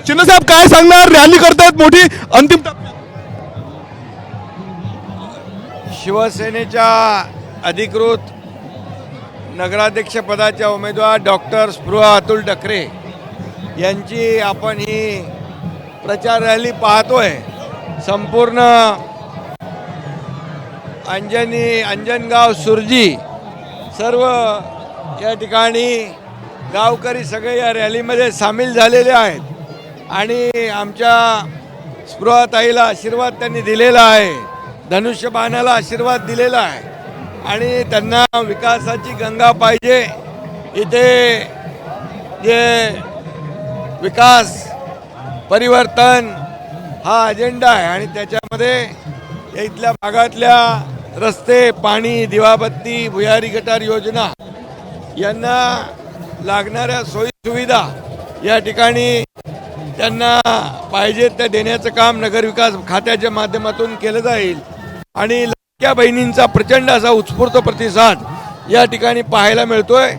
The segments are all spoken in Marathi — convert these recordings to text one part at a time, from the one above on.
शिंदेसाहेब काय सांगणार, रॅली करतायत मोठी अंतिम टप्प्यात. शिवसेनेच्या अधिकृत नगराध्यक्ष पदाच्या उमेदवार डॉक्टर स्पृहा अतुल डकरे यांची आपण ही प्रचार रॅली पाहतोय. संपूर्ण अंजनगाव सुरजी सर्व या ठिकाणी गावकरी सगळे या रॅलीमध्ये सामील झालेले आहेत आणि आमच्या स्पृहाताईला आशीर्वाद त्यांनी दिलेला आहे, धनुष्यबाणाला आशीर्वाद दिलेला आहे आणि त्यांना विकासाची गंगा पाहिजे. इथे जे विकास परिवर्तन हा अजेंडा आहे आणि त्याच्यामध्ये इथल्या भागातल्या रस्ते, पाणी, दिवाबत्ती, भुयारी गटार योजना यांना लागणाऱ्या सोयीसुविधा या ठिकाणी त्यांना पाहिजे त्या देण्याचं काम नगरविकास खात्याच्या माध्यमातून केलं जाईल आणि लाडक्या बहिणींचा प्रचंड असा उत्स्फूर्त प्रतिसाद या ठिकाणी पाहायला मिळतोय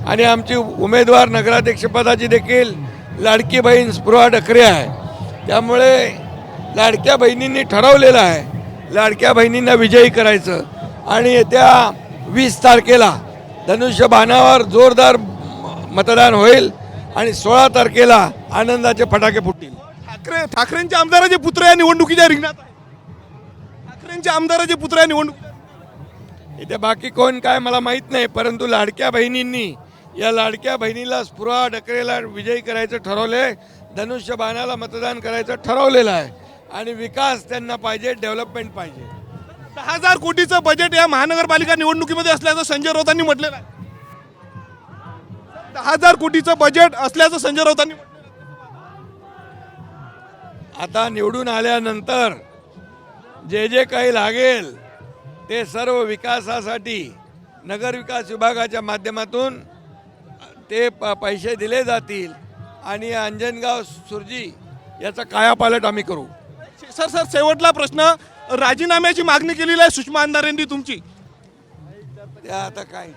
आणि आमची उमेदवार नगराध्यक्षपदाची देखील लाडकी बहीण स्पृहा डकरे आहे. त्यामुळे लाडक्या बहिणींनी ठरवलेलं आहे लाडक्या बहिणींना विजयी करायचं आणि येत्या 20 तारखेला धनुष्यबाणावर जोरदार मतदान होईल आणि 16 तारखेला आनंदाचे फटाके फुटतील. ठाकरेंचे आमदाराचे पुत्र या निवडणुकीच्या रिंगणात आहे. ठाकरेंचे आमदाराचे पुत्र या निवडणूक इथे बाकी कोण काय मला माहीत नाही, परंतु लाडक्या बहिणींनी या लाडक्या बहिणीला स्पृहा डकरेला विजयी करायचं ठरवले, धनुष्यबाणाला मतदान करायचं ठरवलेलं आहे आणि विकास त्यांना पाहिजे, डेव्हलपमेंट पाहिजे. 10,000 कोटीचं बजेट या महानगरपालिका निवडणुकीमध्ये असल्याचं संजय राऊतांनी म्हटलेलं आहे. 10,000 कोटीचं बजेट असल्याचं संजय राऊतांनी आता निवडून आल्यानंतर जे जे काही लागेल ते सर्व विकासासाठी नगरविकास विभागाच्या माध्यमातून ते पैसे दिले जातील आणि अंजनगाव सुरजी याचा कायापालट आम्ही करू. सर शेवटला प्रश्न, राजीनाम्याची मागणी केलेली आहे सुषमा अंधारेंनी तुमची. त्या आता काय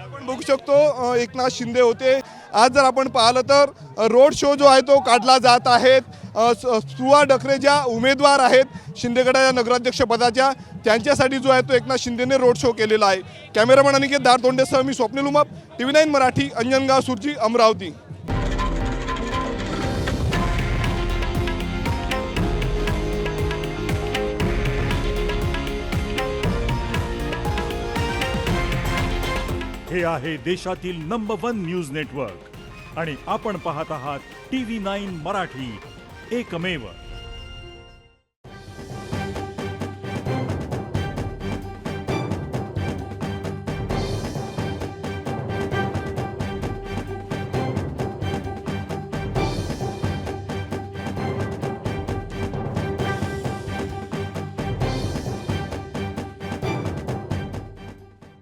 आपण बघू शकतो एकनाथ शिंदे होते. आज जर आपण पाहिलं तर रोड शो जो आहे तो काढला जात आहे. स्पृहा डकरे ज्या उमेदवार आहेत शिंदे गटाच्या नगराध्यक्ष पदाच्या, त्यांच्यासाठी जो आहे तो एकनाथ शिंदेने रोड शो केलेला आहे. कॅमेरामॅन अनिकेत दारतोंडेसह मी स्वप्नील उमाप, TV9 मराठी, अंजनगाव सुरजी, अमरावती. हे आहे देशातील नंबर 1 न्यूज नेटवर्क आणि आपण पाहत आहात TV9 मराठी, एकमेव.